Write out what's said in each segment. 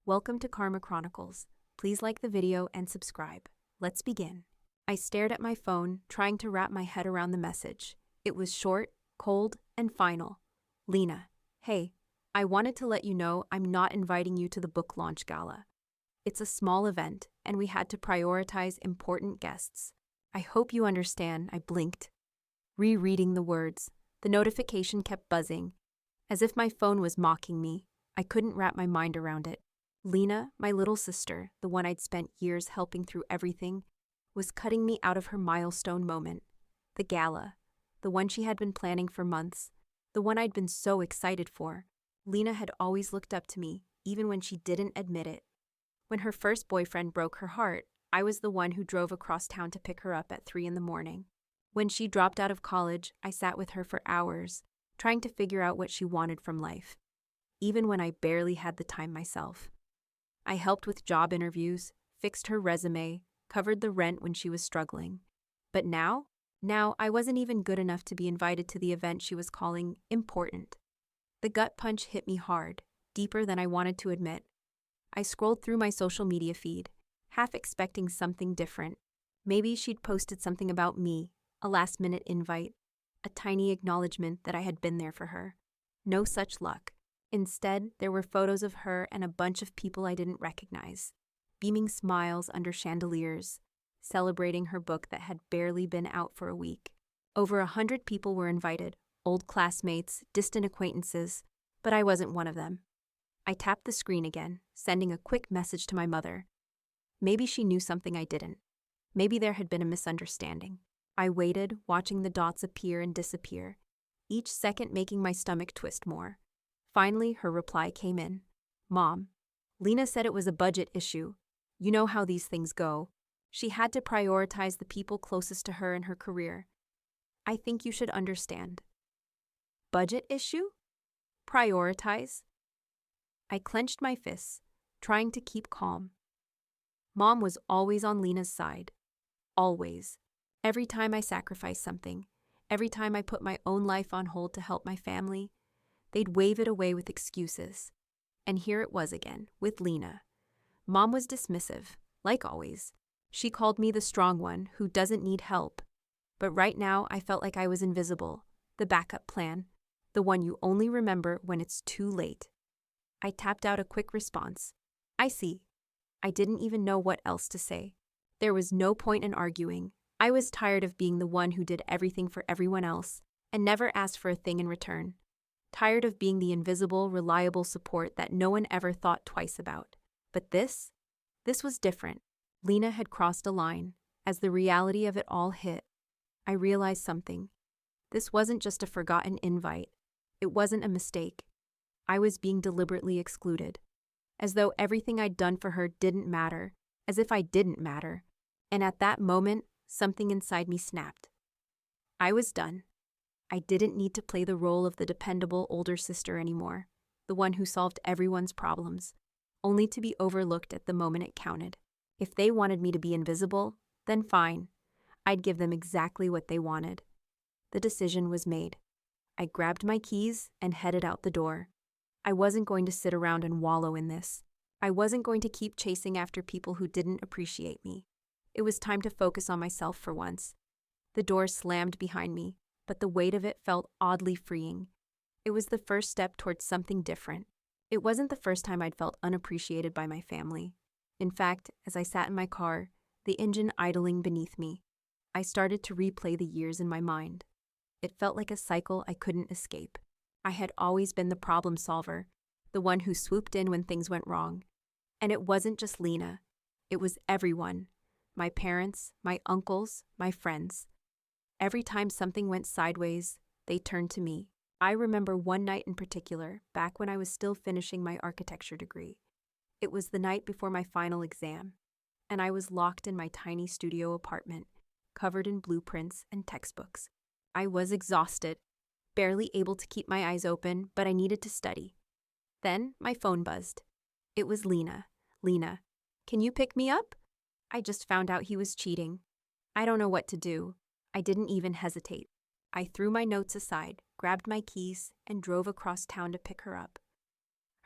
Welcome to Karma Chronicles. Please like the video and subscribe. Let's begin. I stared at my phone, trying to wrap my head around the message. It was short, cold, and final. Lena, hey, I wanted to let you know I'm not inviting you to the book launch gala. It's a small event, and we had to prioritize important guests. I hope you understand, I blinked. Rereading the words, the notification kept buzzing. As if my phone was mocking me, I couldn't wrap my mind around it. Lena, my little sister, the one I'd spent years helping through everything, was cutting me out of her milestone moment. The gala, the one she had been planning for months, the one I'd been so excited for. Lena had always looked up to me, even when she didn't admit it. When her first boyfriend broke her heart, I was the one who drove across town to pick her up at 3 a.m. When she dropped out of college, I sat with her for hours, trying to figure out what she wanted from life, even when I barely had the time myself. I helped with job interviews, fixed her resume, covered the rent when she was struggling. But now I wasn't even good enough to be invited to the event she was calling important. The gut punch hit me hard, deeper than I wanted to admit. I scrolled through my social media feed, half expecting something different. Maybe she'd posted something about me, a last-minute invite, a tiny acknowledgement that I had been there for her. No such luck. Instead, there were photos of her and a bunch of people I didn't recognize, beaming smiles under chandeliers, celebrating her book that had barely been out for a week. Over 100 people were invited, old classmates, distant acquaintances, but I wasn't one of them. I tapped the screen again, sending a quick message to my mother. Maybe she knew something I didn't. Maybe there had been a misunderstanding. I waited, watching the dots appear and disappear, each second making my stomach twist more. Finally, her reply came in. Mom, Lena said it was a budget issue. You know how these things go. She had to prioritize the people closest to her in her career. I think you should understand. Budget issue? Prioritize? I clenched my fists, trying to keep calm. Mom was always on Lena's side. Always. Every time I sacrificed something, every time I put my own life on hold to help my family, they'd wave it away with excuses. And here it was again, with Lena. Mom was dismissive, like always. She called me the strong one who doesn't need help. But right now, I felt like I was invisible, the backup plan, the one you only remember when it's too late. I tapped out a quick response. I see. I didn't even know what else to say. There was no point in arguing. I was tired of being the one who did everything for everyone else and never asked for a thing in return. Tired of being the invisible, reliable support that no one ever thought twice about. But this was different. Lena had crossed a line. As the reality of it all hit, I realized something. This wasn't just a forgotten invite. It wasn't a mistake. I was being deliberately excluded. As though everything I'd done for her didn't matter. As if I didn't matter. And at that moment, something inside me snapped. I was done. I didn't need to play the role of the dependable older sister anymore, the one who solved everyone's problems, only to be overlooked at the moment it counted. If they wanted me to be invisible, then fine. I'd give them exactly what they wanted. The decision was made. I grabbed my keys and headed out the door. I wasn't going to sit around and wallow in this. I wasn't going to keep chasing after people who didn't appreciate me. It was time to focus on myself for once. The door slammed behind me, but the weight of it felt oddly freeing. It was the first step towards something different. It wasn't the first time I'd felt unappreciated by my family. In fact, as I sat in my car, the engine idling beneath me, I started to replay the years in my mind. It felt like a cycle I couldn't escape. I had always been the problem solver, the one who swooped in when things went wrong. And it wasn't just Lena. It was everyone. My parents, my uncles, my friends. Every time something went sideways, they turned to me. I remember one night in particular, back when I was still finishing my architecture degree. It was the night before my final exam, and I was locked in my tiny studio apartment, covered in blueprints and textbooks. I was exhausted, barely able to keep my eyes open, but I needed to study. Then my phone buzzed. It was Lena. Lena, can you pick me up? I just found out he was cheating. I don't know what to do. I didn't even hesitate. I threw my notes aside, grabbed my keys, and drove across town to pick her up.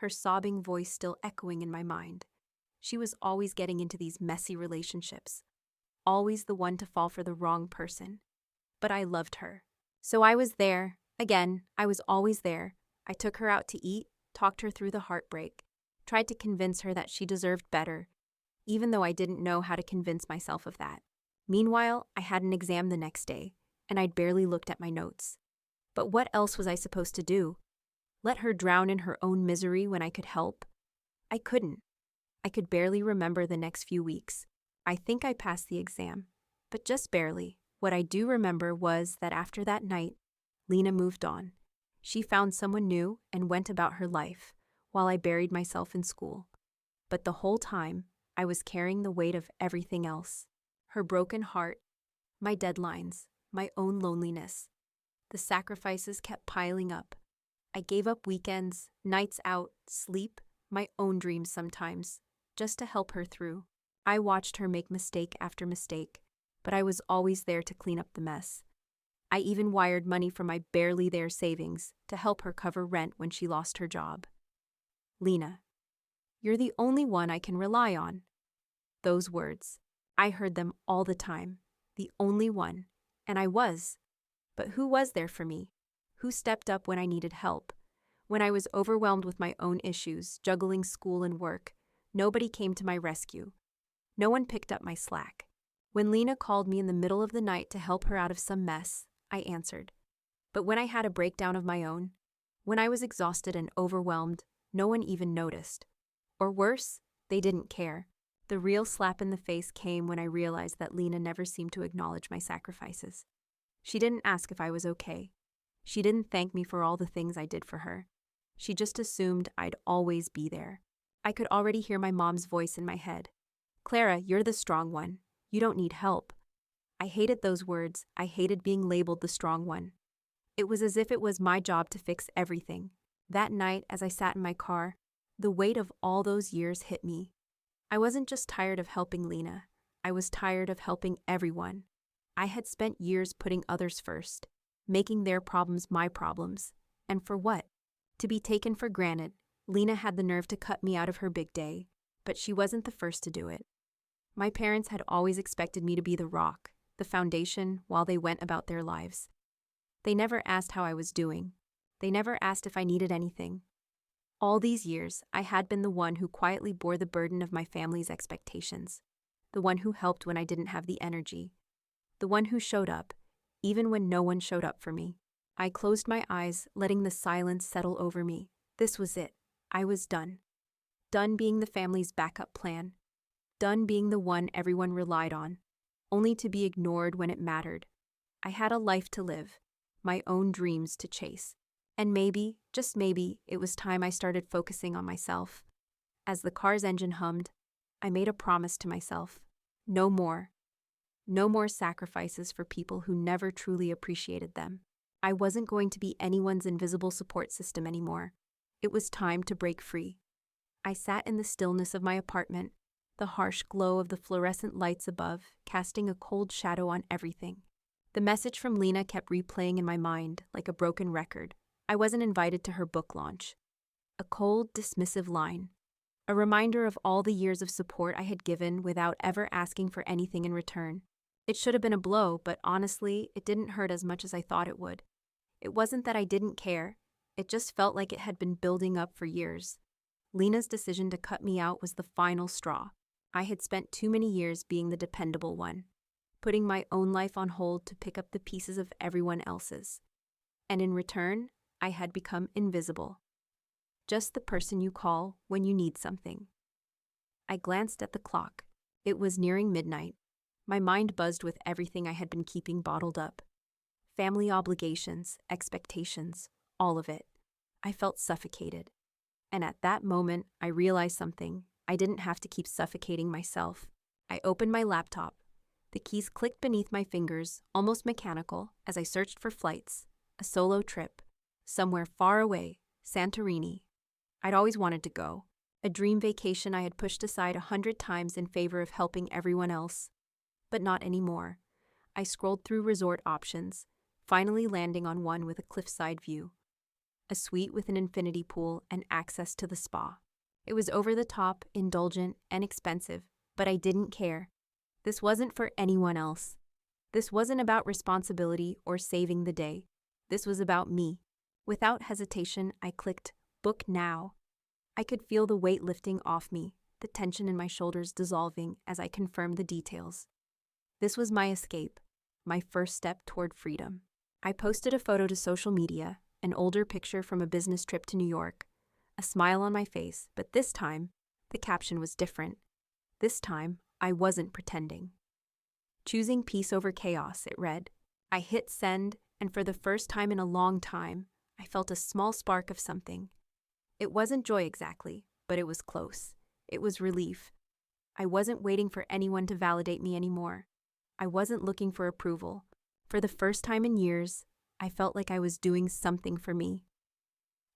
her sobbing voice still echoing in my mind. She was always getting into these messy relationships, always the one to fall for the wrong person. But I loved her. So I was there. Again, I was always there. I took her out to eat, talked her through the heartbreak, tried to convince her that she deserved better, even though I didn't know how to convince myself of that. Meanwhile, I had an exam the next day, and I'd barely looked at my notes. But what else was I supposed to do? Let her drown in her own misery when I could help? I couldn't. I could barely remember the next few weeks. I think I passed the exam, but just barely. What I do remember was that after that night, Lena moved on. She found someone new and went about her life, while I buried myself in school. But the whole time, I was carrying the weight of everything else. Her broken heart, my deadlines, my own loneliness. The sacrifices kept piling up. I gave up weekends, nights out, sleep, my own dreams sometimes, just to help her through. I watched her make mistake after mistake, but I was always there to clean up the mess. I even wired money from my barely there savings to help her cover rent when she lost her job. Lena, you're the only one I can rely on. Those words, I heard them all the time. The only one. And I was. But who was there for me? Who stepped up when I needed help? When I was overwhelmed with my own issues, juggling school and work, nobody came to my rescue. No one picked up my slack. When Lena called me in the middle of the night to help her out of some mess, I answered. But when I had a breakdown of my own, when I was exhausted and overwhelmed, no one even noticed. Or worse, they didn't care. The real slap in the face came when I realized that Lena never seemed to acknowledge my sacrifices. She didn't ask if I was okay. She didn't thank me for all the things I did for her. She just assumed I'd always be there. I could already hear my mom's voice in my head. Clara, you're the strong one. You don't need help. I hated those words. I hated being labeled the strong one. It was as if it was my job to fix everything. That night, as I sat in my car, the weight of all those years hit me. I wasn't just tired of helping Lena. I was tired of helping everyone. I had spent years putting others first, making their problems my problems. And for what? To be taken for granted. Lena had the nerve to cut me out of her big day, but she wasn't the first to do it. My parents had always expected me to be the rock, the foundation, while they went about their lives. They never asked how I was doing. They never asked if I needed anything. All these years, I had been the one who quietly bore the burden of my family's expectations, the one who helped when I didn't have the energy, the one who showed up, even when no one showed up for me. I closed my eyes, letting the silence settle over me. This was it. I was done. Done being the family's backup plan. Done being the one everyone relied on, only to be ignored when it mattered. I had a life to live, my own dreams to chase. And maybe, just maybe, it was time I started focusing on myself. As the car's engine hummed, I made a promise to myself. No more. No more sacrifices for people who never truly appreciated them. I wasn't going to be anyone's invisible support system anymore. It was time to break free. I sat in the stillness of my apartment, the harsh glow of the fluorescent lights above casting a cold shadow on everything. The message from Lena kept replaying in my mind like a broken record. I wasn't invited to her book launch. A cold, dismissive line. A reminder of all the years of support I had given without ever asking for anything in return. It should have been a blow, but honestly, it didn't hurt as much as I thought it would. It wasn't that I didn't care. It just felt like it had been building up for years. Lena's decision to cut me out was the final straw. I had spent too many years being the dependable one, putting my own life on hold to pick up the pieces of everyone else's. And in return, I had become invisible. Just the person you call when you need something. I glanced at the clock. It was nearing midnight. My mind buzzed with everything I had been keeping bottled up. Family obligations, expectations, all of it. I felt suffocated. And at that moment, I realized something. I didn't have to keep suffocating myself. I opened my laptop. The keys clicked beneath my fingers, almost mechanical, as I searched for flights. A solo trip. Somewhere far away, Santorini. I'd always wanted to go. A dream vacation I had pushed aside 100 times in favor of helping everyone else. But not anymore. I scrolled through resort options, finally landing on one with a cliffside view. a suite with an infinity pool and access to the spa. It was over the top, indulgent, and expensive, but I didn't care. This wasn't for anyone else. This wasn't about responsibility or saving the day. This was about me. Without hesitation, I clicked book now. I could feel the weight lifting off me, the tension in my shoulders dissolving as I confirmed the details. This was my escape, my first step toward freedom. I posted a photo to social media, an older picture from a business trip to New York, a smile on my face, but this time, the caption was different. This time, I wasn't pretending. Choosing peace over chaos, it read. I hit send, and for the first time in a long time, I felt a small spark of something. It wasn't joy exactly, but it was close. It was relief. I wasn't waiting for anyone to validate me anymore. I wasn't looking for approval. For the first time in years, I felt like I was doing something for me.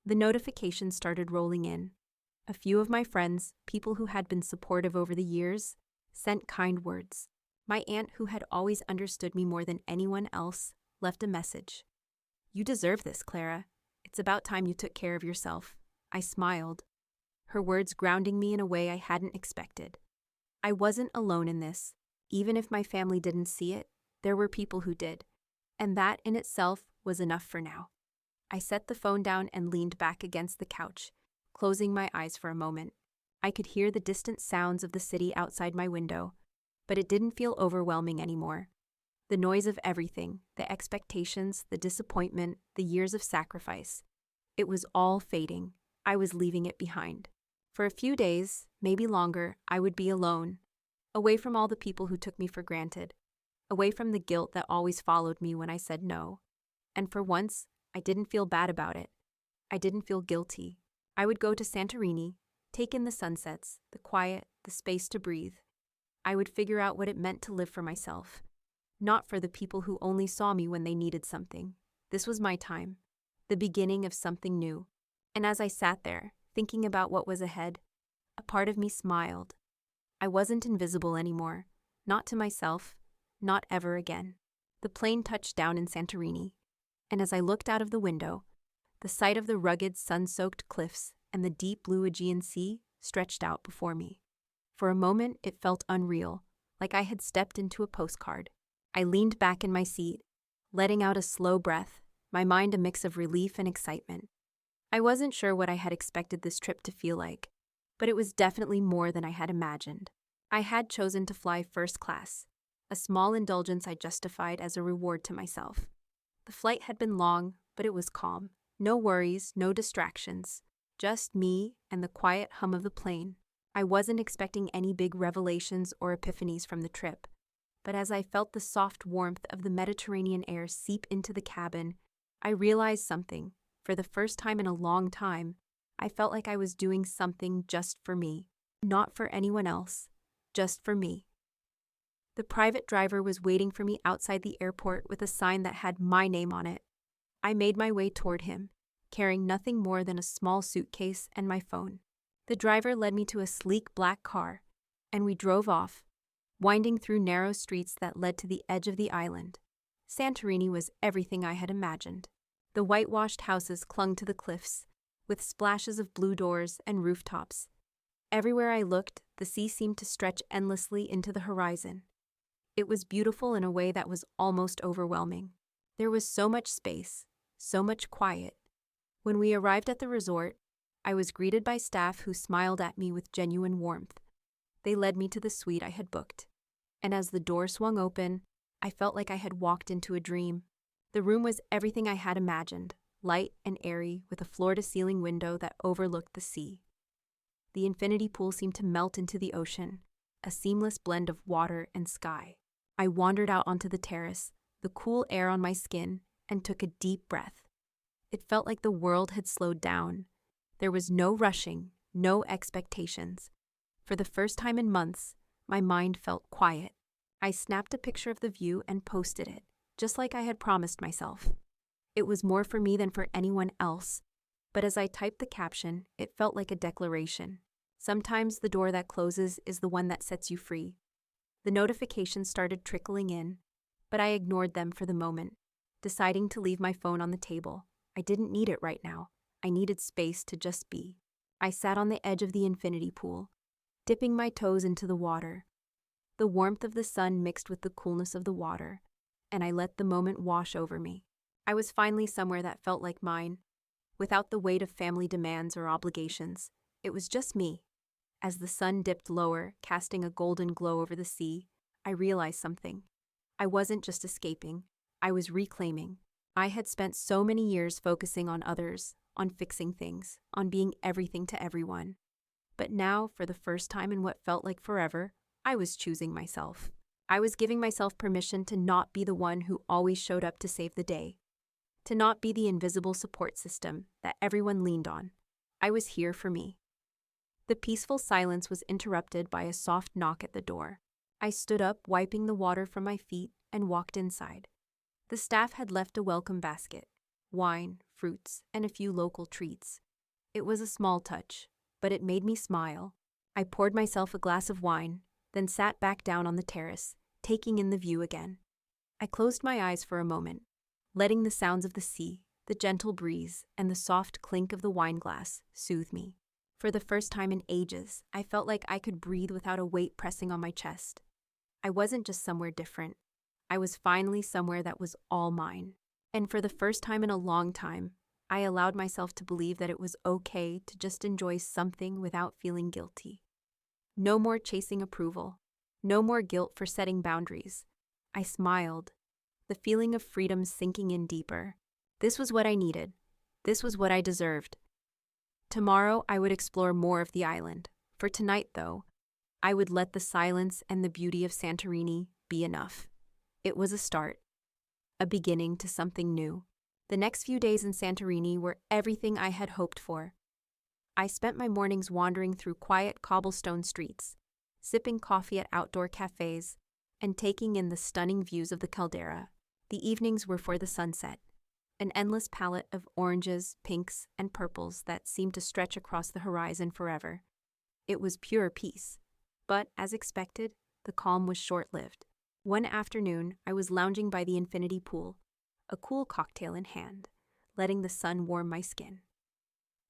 The notifications started rolling in. A few of my friends, people who had been supportive over the years, sent kind words. My aunt, who had always understood me more than anyone else, left a message. "You deserve this, Clara. It's about time you took care of yourself." I smiled, her words grounding me in a way I hadn't expected. I wasn't alone in this. Even if my family didn't see it, there were people who did, and that in itself was enough for now. I set the phone down and leaned back against the couch, closing my eyes for a moment. I could hear the distant sounds of the city outside my window, but it didn't feel overwhelming anymore. The noise of everything, the expectations, the disappointment, the years of sacrifice, it was all fading. I was leaving it behind. For a few days, maybe longer, I would be alone, away from all the people who took me for granted, away from the guilt that always followed me when I said no. And for once, I didn't feel bad about it. I didn't feel guilty. I would go to Santorini, take in the sunsets, the quiet, the space to breathe. I would figure out what it meant to live for myself, not for the people who only saw me when they needed something. This was my time, the beginning of something new. And as I sat there, thinking about what was ahead, a part of me smiled. I wasn't invisible anymore, not to myself, not ever again. The plane touched down in Santorini, and as I looked out of the window, the sight of the rugged, sun-soaked cliffs and the deep blue Aegean Sea stretched out before me. For a moment, it felt unreal, like I had stepped into a postcard. I leaned back in my seat, letting out a slow breath, my mind a mix of relief and excitement. I wasn't sure what I had expected this trip to feel like, but it was definitely more than I had imagined. I had chosen to fly first class, a small indulgence I justified as a reward to myself. The flight had been long, but it was calm. No worries, no distractions, just me and the quiet hum of the plane. I wasn't expecting any big revelations or epiphanies from the trip, but as I felt the soft warmth of the Mediterranean air seep into the cabin, I realized something. For the first time in a long time, I felt like I was doing something just for me, not for anyone else, just for me. The private driver was waiting for me outside the airport with a sign that had my name on it. I made my way toward him, carrying nothing more than a small suitcase and my phone. The driver led me to a sleek black car, and we drove off, winding through narrow streets that led to the edge of the island. Santorini was everything I had imagined. The whitewashed houses clung to the cliffs, with splashes of blue doors and rooftops. Everywhere I looked, the sea seemed to stretch endlessly into the horizon. It was beautiful in a way that was almost overwhelming. There was so much space, so much quiet. When we arrived at the resort, I was greeted by staff who smiled at me with genuine warmth. They led me to the suite I had booked, and as the door swung open, I felt like I had walked into a dream. The room was everything I had imagined, light and airy, with a floor-to-ceiling window that overlooked the sea. The infinity pool seemed to melt into the ocean, a seamless blend of water and sky. I wandered out onto the terrace, the cool air on my skin, and took a deep breath. It felt like the world had slowed down. There was no rushing, no expectations. For the first time in months, my mind felt quiet. I snapped a picture of the view and posted it, just like I had promised myself. It was more for me than for anyone else, but as I typed the caption, it felt like a declaration. Sometimes the door that closes is the one that sets you free. The notifications started trickling in, but I ignored them for the moment, deciding to leave my phone on the table. I didn't need it right now. I needed space to just be. I sat on the edge of the infinity pool, dipping my toes into the water. The warmth of the sun mixed with the coolness of the water, and I let the moment wash over me. I was finally somewhere that felt like mine, without the weight of family demands or obligations. It was just me. As the sun dipped lower, casting a golden glow over the sea, I realized something. I wasn't just escaping, I was reclaiming. I had spent so many years focusing on others, on fixing things, on being everything to everyone. But now, for the first time in what felt like forever, I was choosing myself. I was giving myself permission to not be the one who always showed up to save the day, to not be the invisible support system that everyone leaned on. I was here for me. The peaceful silence was interrupted by a soft knock at the door. I stood up, wiping the water from my feet, and walked inside. The staff had left a welcome basket, wine, fruits, and a few local treats. It was a small touch, but it made me smile. I poured myself a glass of wine, then sat back down on the terrace, taking in the view again. I closed my eyes for a moment, letting the sounds of the sea, the gentle breeze, and the soft clink of the wine glass soothe me. For the first time in ages, I felt like I could breathe without a weight pressing on my chest. I wasn't just somewhere different. I was finally somewhere that was all mine. And for the first time in a long time, I allowed myself to believe that it was okay to just enjoy something without feeling guilty. No more chasing approval. No more guilt for setting boundaries. I smiled, the feeling of freedom sinking in deeper. This was what I needed. This was what I deserved. Tomorrow, I would explore more of the island. For tonight, though, I would let the silence and the beauty of Santorini be enough. It was a start, a beginning to something new. The next few days in Santorini were everything I had hoped for. I spent my mornings wandering through quiet cobblestone streets, sipping coffee at outdoor cafes, and taking in the stunning views of the caldera. The evenings were for the sunset, an endless palette of oranges, pinks, and purples that seemed to stretch across the horizon forever. It was pure peace. But, as expected, the calm was short-lived. One afternoon, I was lounging by the infinity pool, a cool cocktail in hand, letting the sun warm my skin.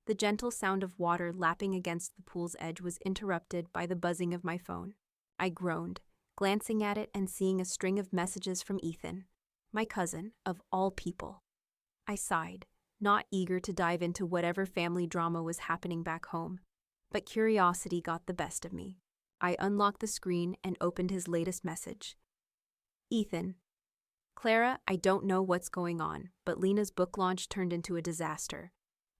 The gentle sound of water lapping against the pool's edge was interrupted by the buzzing of my phone. I groaned, glancing at it and seeing a string of messages from Ethan, my cousin, of all people. I sighed, not eager to dive into whatever family drama was happening back home, but curiosity got the best of me. I unlocked the screen and opened his latest message. Ethan, Clara, I don't know what's going on, but Lena's book launch turned into a disaster.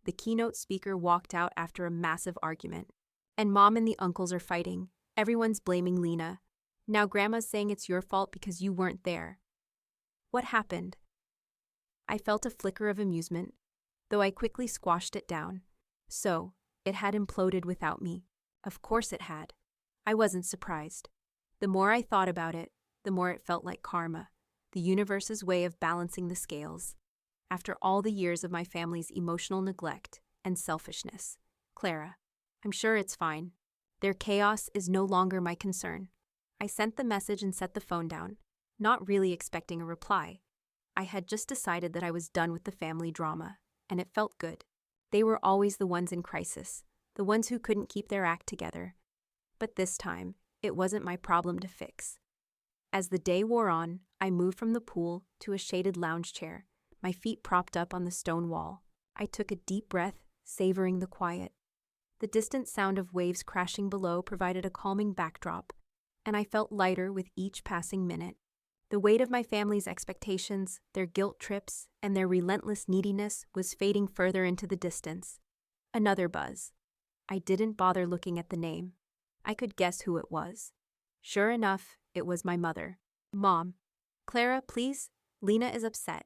The keynote speaker walked out after a massive argument. And Mom and the uncles are fighting. Everyone's blaming Lena. Now Grandma's saying it's your fault because you weren't there. What happened? I felt a flicker of amusement, though I quickly squashed it down. So, it had imploded without me. Of course it had. I wasn't surprised. The more I thought about it, the more it felt like karma, the universe's way of balancing the scales. After all the years of my family's emotional neglect and selfishness, Clara, I'm sure it's fine. Their chaos is no longer my concern. I sent the message and set the phone down, not really expecting a reply. I had just decided that I was done with the family drama, and it felt good. They were always the ones in crisis, the ones who couldn't keep their act together. But this time, it wasn't my problem to fix. As the day wore on, I moved from the pool to a shaded lounge chair, my feet propped up on the stone wall. I took a deep breath, savoring the quiet. The distant sound of waves crashing below provided a calming backdrop, and I felt lighter with each passing minute. The weight of my family's expectations, their guilt trips, and their relentless neediness was fading further into the distance. Another buzz. I didn't bother looking at the name. I could guess who it was. Sure enough, it was my mother. Mom, Clara, please, Lena is upset.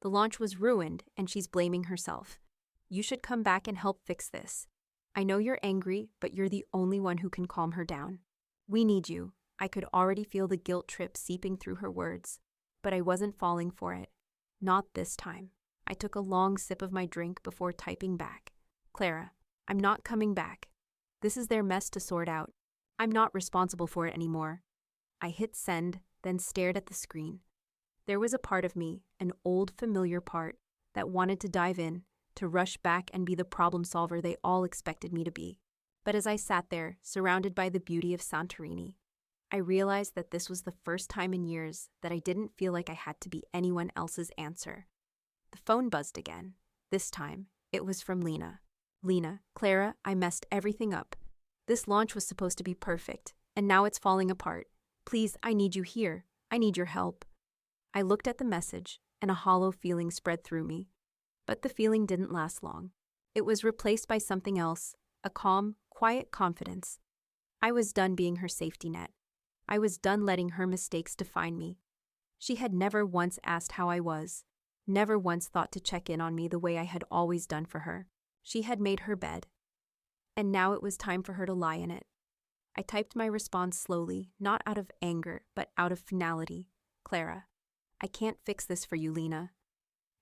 The launch was ruined, and she's blaming herself. You should come back and help fix this. I know you're angry, but you're the only one who can calm her down. We need you. I could already feel the guilt trip seeping through her words, but I wasn't falling for it. Not this time. I took a long sip of my drink before typing back. Clara, I'm not coming back. This is their mess to sort out. I'm not responsible for it anymore. I hit send, then stared at the screen. There was a part of me, an old familiar part, that wanted to dive in, to rush back and be the problem solver they all expected me to be. But as I sat there, surrounded by the beauty of Santorini, I realized that this was the first time in years that I didn't feel like I had to be anyone else's answer. The phone buzzed again. This time, it was from Lena. Lena, Clara, I messed everything up. This launch was supposed to be perfect, and now it's falling apart. Please, I need you here. I need your help. I looked at the message, and a hollow feeling spread through me. But the feeling didn't last long. It was replaced by something else, a calm, quiet confidence. I was done being her safety net. I was done letting her mistakes define me. She had never once asked how I was, never once thought to check in on me the way I had always done for her. She had made her bed, and now it was time for her to lie in it. I typed my response slowly, not out of anger, but out of finality. Clara, I can't fix this for you, Lena.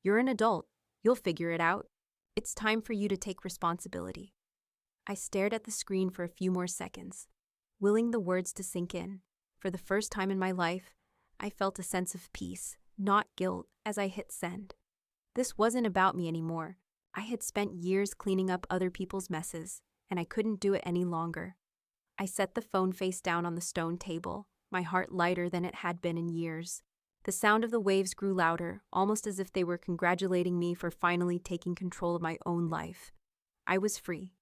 You're an adult. You'll figure it out. It's time for you to take responsibility. I stared at the screen for a few more seconds, willing the words to sink in. For the first time in my life, I felt a sense of peace, not guilt, as I hit send. This wasn't about me anymore. I had spent years cleaning up other people's messes, and I couldn't do it any longer. I set the phone face down on the stone table, my heart lighter than it had been in years. The sound of the waves grew louder, almost as if they were congratulating me for finally taking control of my own life. I was free,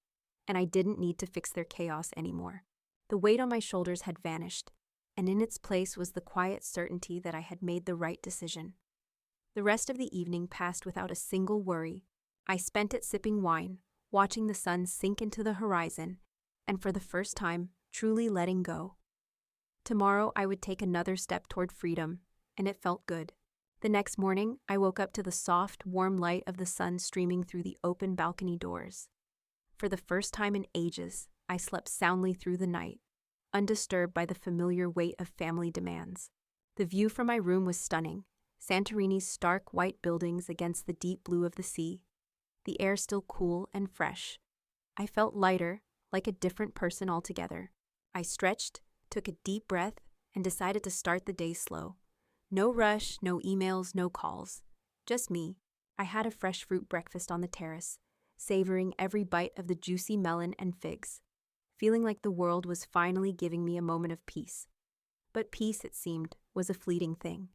and I didn't need to fix their chaos anymore. The weight on my shoulders had vanished, and in its place was the quiet certainty that I had made the right decision. The rest of the evening passed without a single worry. I spent it sipping wine, watching the sun sink into the horizon, and for the first time, truly letting go. Tomorrow I would take another step toward freedom, and it felt good. The next morning, I woke up to the soft, warm light of the sun streaming through the open balcony doors. For the first time in ages, I slept soundly through the night, undisturbed by the familiar weight of family demands. The view from my room was stunning, Santorini's stark white buildings against the deep blue of the sea, the air still cool and fresh. I felt lighter, like a different person altogether. I stretched, took a deep breath, and decided to start the day slow. No rush, no emails, no calls. Just me. I had a fresh fruit breakfast on the terrace, savoring every bite of the juicy melon and figs, feeling like the world was finally giving me a moment of peace. But peace, it seemed, was a fleeting thing.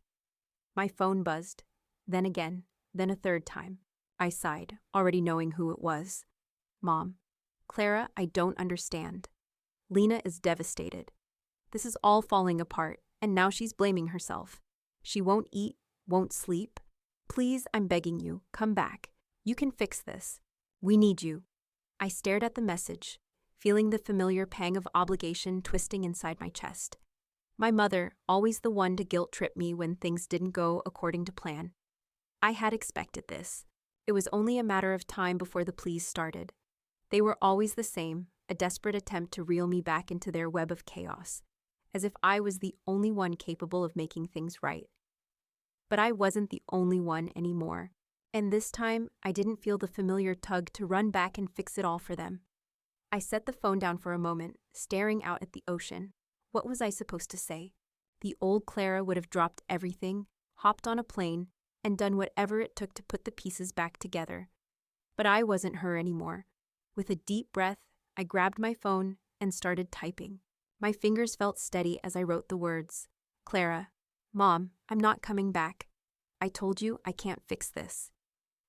My phone buzzed, then again, then a third time. I sighed, already knowing who it was. Mom. Clara, I don't understand. Lena is devastated. This is all falling apart, and now she's blaming herself. She won't eat, won't sleep. Please, I'm begging you, come back. You can fix this. We need you. I stared at the message, feeling the familiar pang of obligation twisting inside my chest. My mother, always the one to guilt-trip me when things didn't go according to plan. I had expected this. It was only a matter of time before the pleas started. They were always the same, a desperate attempt to reel me back into their web of chaos, as if I was the only one capable of making things right. But I wasn't the only one anymore, and this time I didn't feel the familiar tug to run back and fix it all for them. I set the phone down for a moment, staring out at the ocean. What was I supposed to say? The old Clara would have dropped everything, hopped on a plane, and done whatever it took to put the pieces back together. But I wasn't her anymore. With a deep breath, I grabbed my phone and started typing. My fingers felt steady as I wrote the words. Clara, Mom, I'm not coming back. I told you I can't fix this.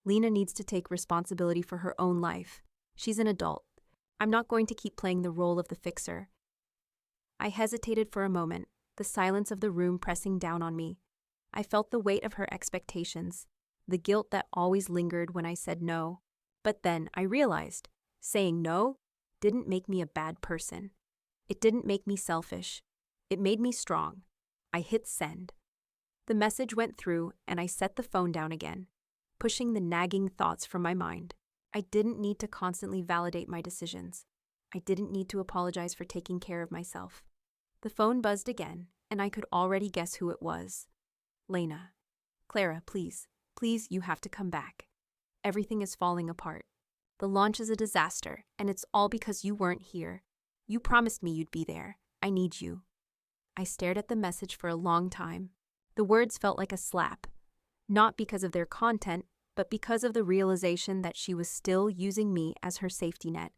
Lena needs to take responsibility for her own life. She's an adult. I'm not going to keep playing the role of the fixer. I hesitated for a moment, the silence of the room pressing down on me. I felt the weight of her expectations, the guilt that always lingered when I said no. But then I realized, saying no didn't make me a bad person. It didn't make me selfish. It made me strong. I hit send. The message went through, and I set the phone down again, pushing the nagging thoughts from my mind. I didn't need to constantly validate my decisions. I didn't need to apologize for taking care of myself. The phone buzzed again, and I could already guess who it was. Lena. Clara, please, you have to come back. Everything is falling apart. The launch is a disaster, and it's all because you weren't here. You promised me you'd be there. I need you. I stared at the message for a long time. The words felt like a slap, not because of their content, but because of the realization that she was still using me as her safety net.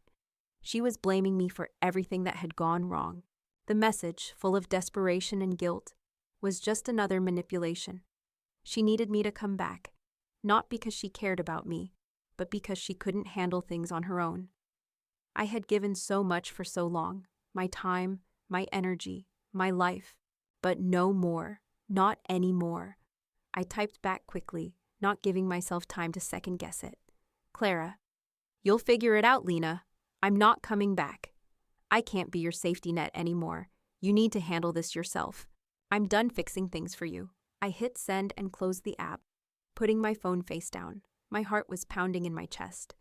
She was blaming me for everything that had gone wrong. The message, full of desperation and guilt, was just another manipulation. She needed me to come back, not because she cared about me, but because she couldn't handle things on her own. I had given so much for so long, my time, my energy, my life, but no more, not anymore. I typed back quickly, not giving myself time to second-guess it. Clara, you'll figure it out, Lena. I'm not coming back. I can't be your safety net anymore. You need to handle this yourself. I'm done fixing things for you. I hit send and closed the app, putting my phone face down. My heart was pounding in my chest.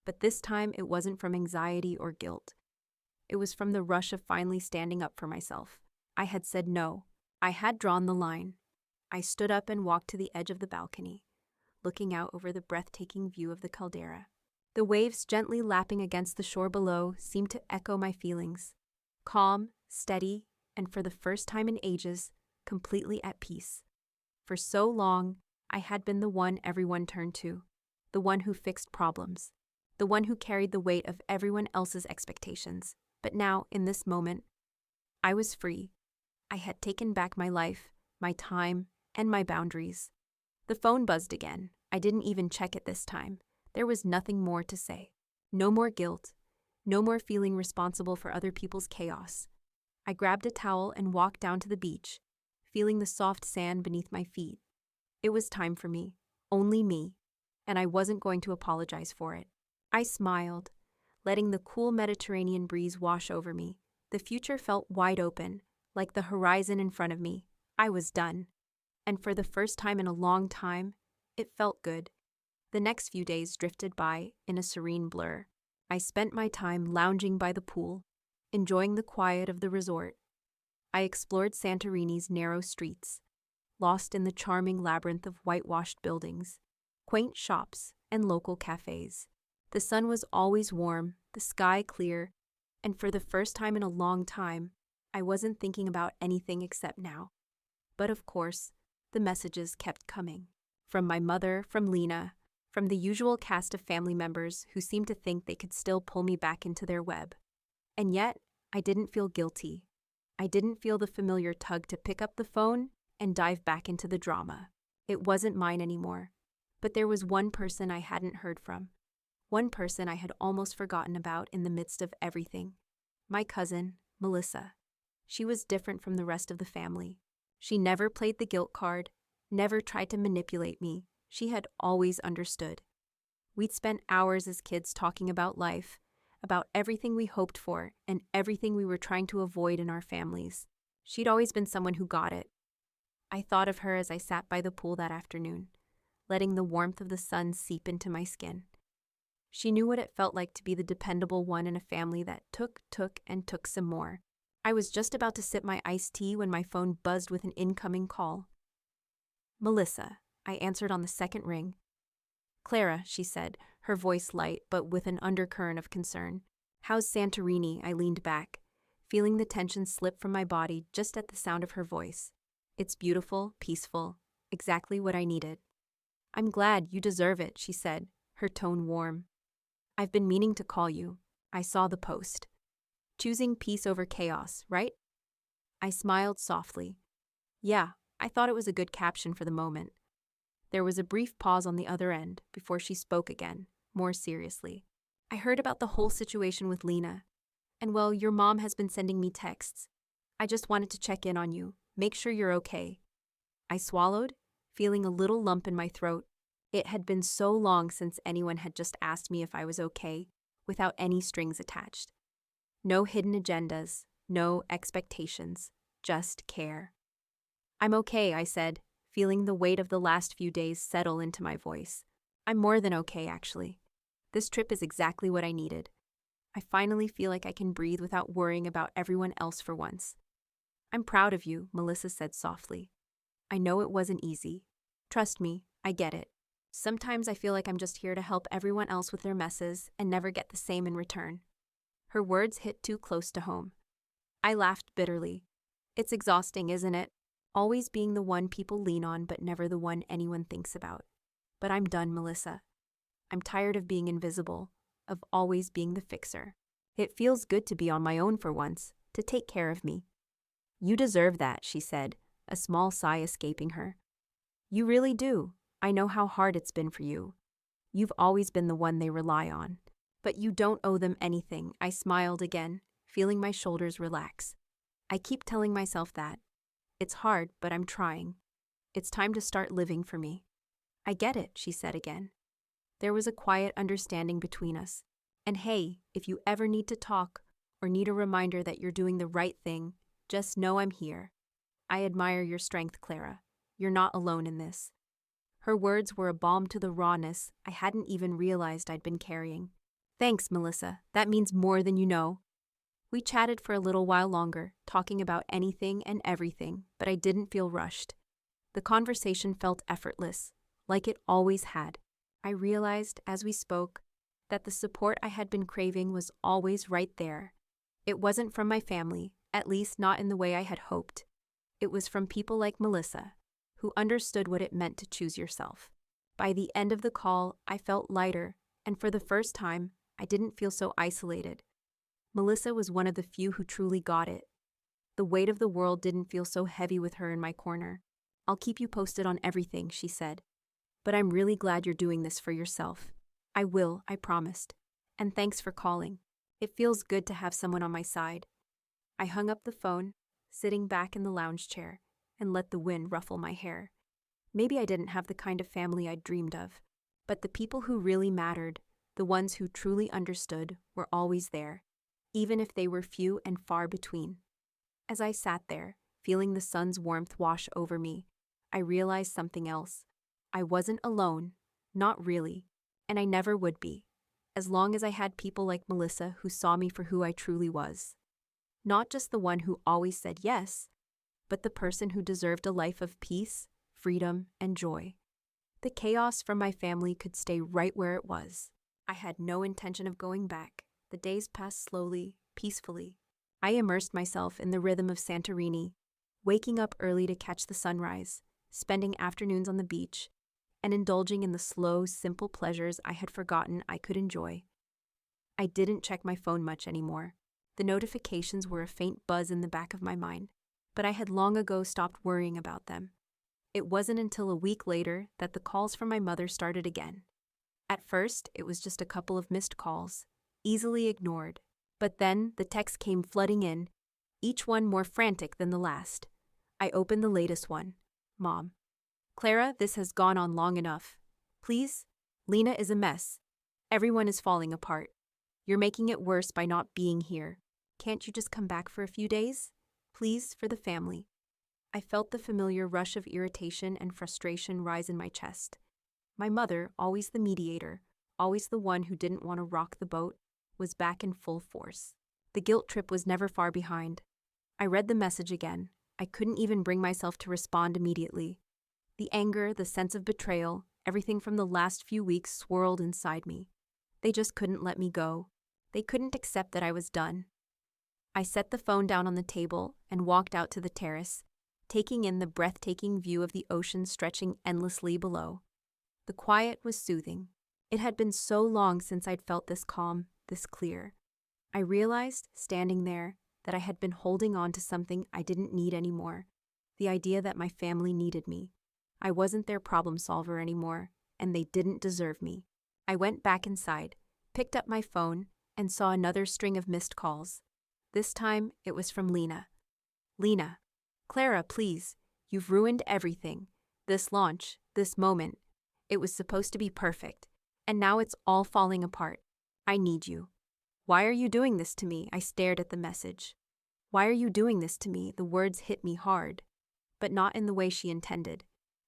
But this time it wasn't from anxiety or guilt. It was from the rush of finally standing up for myself. I had said no. I had drawn the line. I stood up and walked to the edge of the balcony, looking out over the breathtaking view of the caldera. The waves gently lapping against the shore below seemed to echo my feelings. Calm, steady, and for the first time in ages, completely at peace. For so long, I had been the one everyone turned to, the one who fixed problems, the one who carried the weight of everyone else's expectations. But now, in this moment, I was free. I had taken back my life, my time, and my boundaries. The phone buzzed again. I didn't even check it this time. There was nothing more to say. No more guilt. No more feeling responsible for other people's chaos. I grabbed a towel and walked down to the beach, feeling the soft sand beneath my feet. It was time for me. Only me. And I wasn't going to apologize for it. I smiled, letting the cool Mediterranean breeze wash over me. The future felt wide open, like the horizon in front of me. I was done. And for the first time in a long time, it felt good. The next few days drifted by in a serene blur. I spent my time lounging by the pool, enjoying the quiet of the resort. I explored Santorini's narrow streets, lost in the charming labyrinth of whitewashed buildings, quaint shops, and local cafes. The sun was always warm, the sky clear, and for the first time in a long time, I wasn't thinking about anything except now. But of course, the messages kept coming. From my mother, from Lena, from the usual cast of family members who seemed to think they could still pull me back into their web. And yet, I didn't feel guilty. I didn't feel the familiar tug to pick up the phone and dive back into the drama. It wasn't mine anymore. But there was one person I hadn't heard from. One person I had almost forgotten about in the midst of everything. My cousin, Melissa. She was different from the rest of the family. She never played the guilt card, never tried to manipulate me. She had always understood. We'd spent hours as kids talking about life, about everything we hoped for and everything we were trying to avoid in our families. She'd always been someone who got it. I thought of her as I sat by the pool that afternoon, letting the warmth of the sun seep into my skin. She knew what it felt like to be the dependable one in a family that took some more. I was just about to sip my iced tea when my phone buzzed with an incoming call. Melissa, I answered on the second ring. Clara, she said, her voice light but with an undercurrent of concern. How's Santorini? I leaned back, feeling the tension slip from my body just at the sound of her voice. It's beautiful, peaceful, exactly what I needed. I'm glad, you deserve it, she said, her tone warm. I've been meaning to call you. I saw the post. Choosing peace over chaos, right? I smiled softly. Yeah, I thought it was a good caption for the moment. There was a brief pause on the other end before she spoke again, more seriously. I heard about the whole situation with Lena. And well, your mom has been sending me texts. I just wanted to check in on you, make sure you're okay. I swallowed, feeling a little lump in my throat. It had been so long since anyone had just asked me if I was okay, without any strings attached. No hidden agendas, no expectations, just care. I'm okay, I said, feeling the weight of the last few days settle into my voice. I'm more than okay, actually. This trip is exactly what I needed. I finally feel like I can breathe without worrying about everyone else for once. I'm proud of you, Melissa said softly. I know it wasn't easy. Trust me, I get it. Sometimes I feel like I'm just here to help everyone else with their messes and never get the same in return. Her words hit too close to home. I laughed bitterly. It's exhausting, isn't it? Always being the one people lean on but never the one anyone thinks about. But I'm done, Melissa. I'm tired of being invisible, of always being the fixer. It feels good to be on my own for once, to take care of me. You deserve that, she said, a small sigh escaping her. You really do. I know how hard it's been for you. You've always been the one they rely on. But you don't owe them anything, I smiled again, feeling my shoulders relax. I keep telling myself that. It's hard, but I'm trying. It's time to start living for me. I get it, she said again. There was a quiet understanding between us. And hey, if you ever need to talk or need a reminder that you're doing the right thing, just know I'm here. I admire your strength, Clara. You're not alone in this. Her words were a balm to the rawness I hadn't even realized I'd been carrying. Thanks, Melissa. That means more than you know. We chatted for a little while longer, talking about anything and everything, but I didn't feel rushed. The conversation felt effortless, like it always had. I realized, as we spoke, that the support I had been craving was always right there. It wasn't from my family, at least not in the way I had hoped. It was from people like Melissa, who understood what it meant to choose yourself. By the end of the call, I felt lighter, and for the first time, I didn't feel so isolated. Melissa was one of the few who truly got it. The weight of the world didn't feel so heavy with her in my corner. I'll keep you posted on everything, she said. But I'm really glad you're doing this for yourself. I will, I promised. And thanks for calling. It feels good to have someone on my side. I hung up the phone, sitting back in the lounge chair, and let the wind ruffle my hair. Maybe I didn't have the kind of family I'd dreamed of, but the people who really mattered, the ones who truly understood, were always there, even if they were few and far between. As I sat there, feeling the sun's warmth wash over me, I realized something else. I wasn't alone, not really, and I never would be, as long as I had people like Melissa who saw me for who I truly was. Not just the one who always said yes, but the person who deserved a life of peace, freedom, and joy. The chaos from my family could stay right where it was. I had no intention of going back. The days passed slowly, peacefully. I immersed myself in the rhythm of Santorini, waking up early to catch the sunrise, spending afternoons on the beach, and indulging in the slow, simple pleasures I had forgotten I could enjoy. I didn't check my phone much anymore. The notifications were a faint buzz in the back of my mind, but I had long ago stopped worrying about them. It wasn't until a week later that the calls from my mother started again. At first, it was just a couple of missed calls, easily ignored. But then the texts came flooding in, each one more frantic than the last. I opened the latest one. Mom. Clara, this has gone on long enough. Please? Lena is a mess. Everyone is falling apart. You're making it worse by not being here. Can't you just come back for a few days? Please, for the family. I felt the familiar rush of irritation and frustration rise in my chest. My mother, always the mediator, always the one who didn't want to rock the boat, was back in full force. The guilt trip was never far behind. I read the message again. I couldn't even bring myself to respond immediately. The anger, the sense of betrayal, everything from the last few weeks swirled inside me. They just couldn't let me go. They couldn't accept that I was done. I set the phone down on the table and walked out to the terrace, taking in the breathtaking view of the ocean stretching endlessly below. The quiet was soothing. It had been so long since I'd felt this calm, this clear. I realized, standing there, that I had been holding on to something I didn't need anymore. The idea that my family needed me. I wasn't their problem solver anymore, and they didn't deserve me. I went back inside, picked up my phone, and saw another string of missed calls. This time, it was from Lena. Lena. Clara, please. You've ruined everything. This launch, this moment. It was supposed to be perfect, and now it's all falling apart. I need you. Why are you doing this to me? I stared at the message. Why are you doing this to me? The words hit me hard, but not in the way she intended.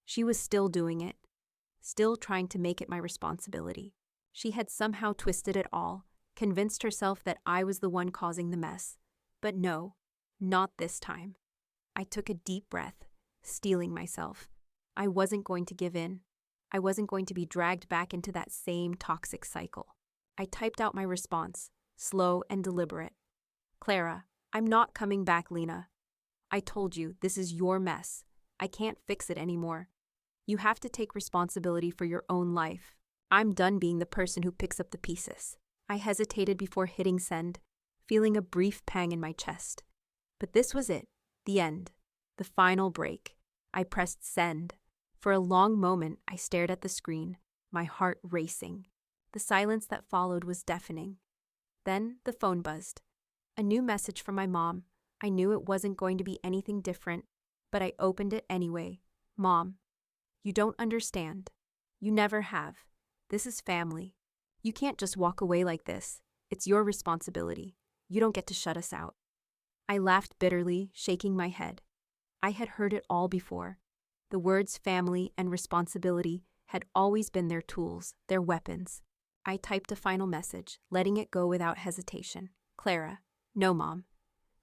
She was still doing it, still trying to make it my responsibility. She had somehow twisted it all, convinced herself that I was the one causing the mess. But no, not this time. I took a deep breath, steeling myself. I wasn't going to give in. I wasn't going to be dragged back into that same toxic cycle. I typed out my response, slow and deliberate. Clara, I'm not coming back, Lena. I told you, this is your mess. I can't fix it anymore. You have to take responsibility for your own life. I'm done being the person who picks up the pieces. I hesitated before hitting send, feeling a brief pang in my chest. But this was it, the end, the final break. I pressed send. For a long moment, I stared at the screen, my heart racing. The silence that followed was deafening. Then the phone buzzed. A new message from my mom. I knew it wasn't going to be anything different, but I opened it anyway. Mom, you don't understand. You never have. This is family. You can't just walk away like this. It's your responsibility. You don't get to shut us out. I laughed bitterly, shaking my head. I had heard it all before. The words family and responsibility had always been their tools, their weapons. I typed a final message, letting it go without hesitation. Clara, no, Mom.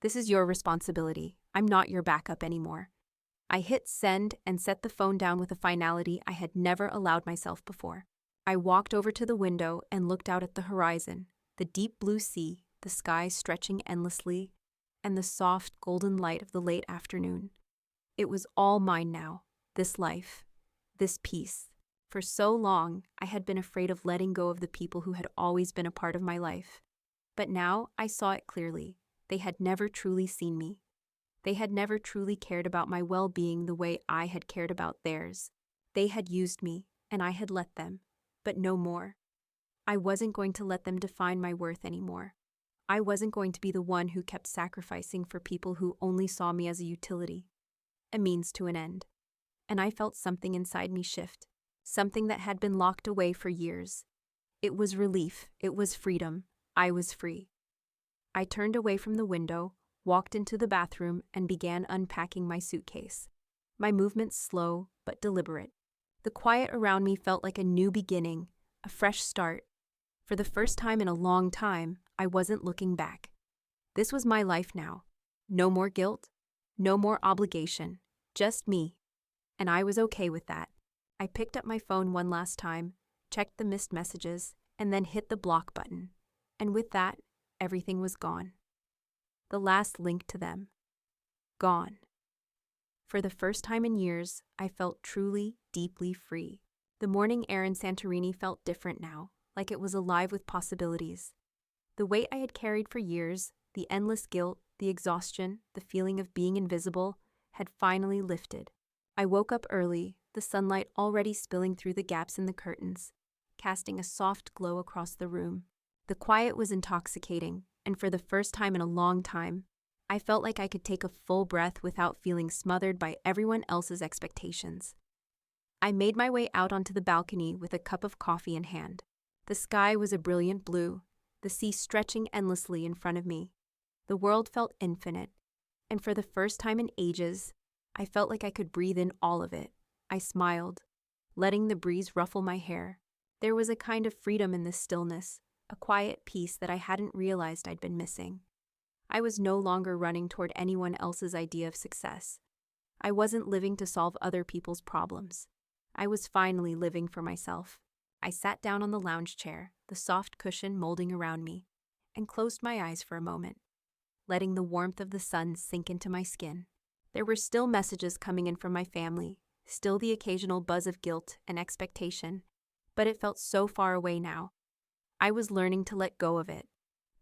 This is your responsibility. I'm not your backup anymore. I hit send and set the phone down with a finality I had never allowed myself before. I walked over to the window and looked out at the horizon, the deep blue sea, the sky stretching endlessly, and the soft golden light of the late afternoon. It was all mine now, this life, this peace. For so long, I had been afraid of letting go of the people who had always been a part of my life. But now I saw it clearly. They had never truly seen me. They had never truly cared about my well-being the way I had cared about theirs. They had used me, and I had let them, but no more. I wasn't going to let them define my worth anymore. I wasn't going to be the one who kept sacrificing for people who only saw me as a utility, a means to an end. And I felt something inside me shift, something that had been locked away for years. It was relief, it was freedom. I was free. I turned away from the window, walked into the bathroom, and began unpacking my suitcase. My movements slow but deliberate. The quiet around me felt like a new beginning, a fresh start. For the first time in a long time, I wasn't looking back. This was my life now. No more guilt, no more obligation, just me. And I was okay with that. I picked up my phone one last time, checked the missed messages, and then hit the block button. And with that, everything was gone. The last link to them. Gone. For the first time in years, I felt truly, deeply free. The morning air in Santorini felt different now, like it was alive with possibilities. The weight I had carried for years, the endless guilt, the exhaustion, the feeling of being invisible, had finally lifted. I woke up early, the sunlight already spilling through the gaps in the curtains, casting a soft glow across the room. The quiet was intoxicating, and for the first time in a long time, I felt like I could take a full breath without feeling smothered by everyone else's expectations. I made my way out onto the balcony with a cup of coffee in hand. The sky was a brilliant blue, the sea stretching endlessly in front of me. The world felt infinite, and for the first time in ages, I felt like I could breathe in all of it. I smiled, letting the breeze ruffle my hair. There was a kind of freedom in this stillness, a quiet peace that I hadn't realized I'd been missing. I was no longer running toward anyone else's idea of success. I wasn't living to solve other people's problems. I was finally living for myself. I sat down on the lounge chair, the soft cushion molding around me, and closed my eyes for a moment, letting the warmth of the sun sink into my skin. There were still messages coming in from my family, still the occasional buzz of guilt and expectation, but it felt so far away now. I was learning to let go of it,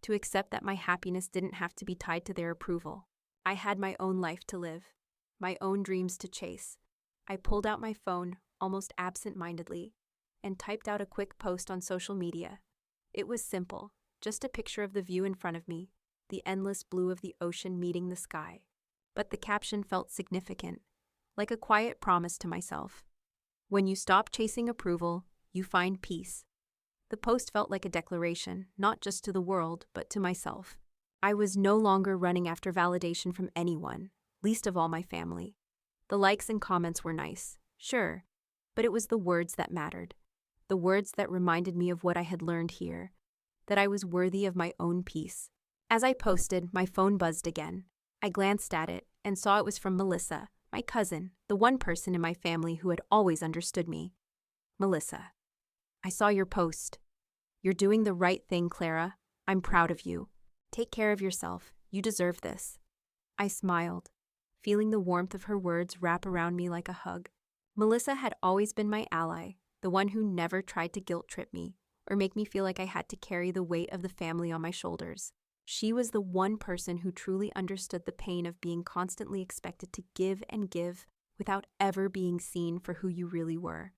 to accept that my happiness didn't have to be tied to their approval. I had my own life to live, my own dreams to chase. I pulled out my phone, almost absent-mindedly, and typed out a quick post on social media. It was simple, just a picture of the view in front of me, the endless blue of the ocean meeting the sky. But the caption felt significant, like a quiet promise to myself. When you stop chasing approval, you find peace. The post felt like a declaration, not just to the world, but to myself. I was no longer running after validation from anyone, least of all my family. The likes and comments were nice, sure, but it was the words that mattered. The words that reminded me of what I had learned here, that I was worthy of my own peace. As I posted, my phone buzzed again. I glanced at it and saw it was from Melissa, my cousin, the one person in my family who had always understood me. Melissa, I saw your post. You're doing the right thing, Clara. I'm proud of you. Take care of yourself. You deserve this. I smiled, feeling the warmth of her words wrap around me like a hug. Melissa had always been my ally, the one who never tried to guilt trip me or make me feel like I had to carry the weight of the family on my shoulders. She was the one person who truly understood the pain of being constantly expected to give and give without ever being seen for who you really were.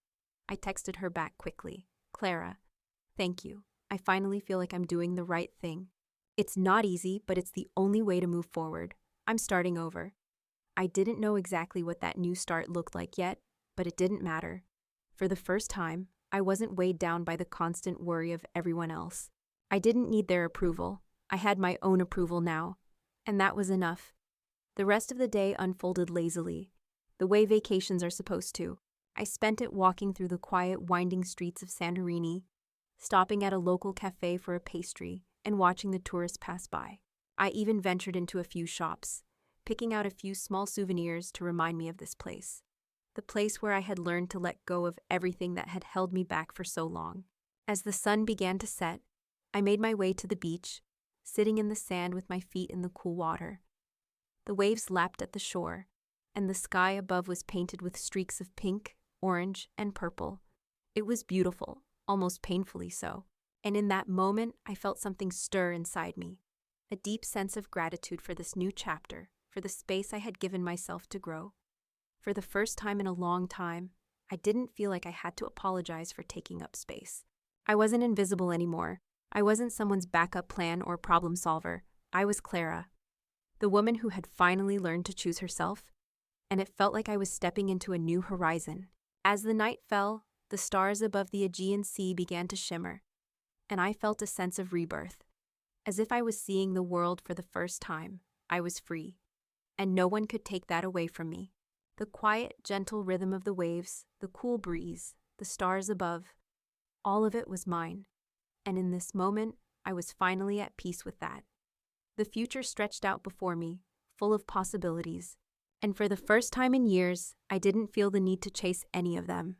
I texted her back quickly. Clara, thank you. I finally feel like I'm doing the right thing. It's not easy, but it's the only way to move forward. I'm starting over. I didn't know exactly what that new start looked like yet, but it didn't matter. For the first time, I wasn't weighed down by the constant worry of everyone else. I didn't need their approval. I had my own approval now, and that was enough. The rest of the day unfolded lazily, the way vacations are supposed to. I spent it walking through the quiet, winding streets of Santorini, stopping at a local cafe for a pastry, and watching the tourists pass by. I even ventured into a few shops, picking out a few small souvenirs to remind me of this place. The place where I had learned to let go of everything that had held me back for so long. As the sun began to set, I made my way to the beach, sitting in the sand with my feet in the cool water. The waves lapped at the shore, and the sky above was painted with streaks of pink, orange, and purple. It was beautiful, almost painfully so. And in that moment, I felt something stir inside me, a deep sense of gratitude for this new chapter, for the space I had given myself to grow. For the first time in a long time, I didn't feel like I had to apologize for taking up space. I wasn't invisible anymore. I wasn't someone's backup plan or problem solver. I was Clara, the woman who had finally learned to choose herself, and it felt like I was stepping into a new horizon. As the night fell, the stars above the Aegean Sea began to shimmer, and I felt a sense of rebirth. As if I was seeing the world for the first time, I was free, and no one could take that away from me. The quiet, gentle rhythm of the waves, the cool breeze, the stars above, all of it was mine. And in this moment, I was finally at peace with that. The future stretched out before me, full of possibilities, and for the first time in years, I didn't feel the need to chase any of them.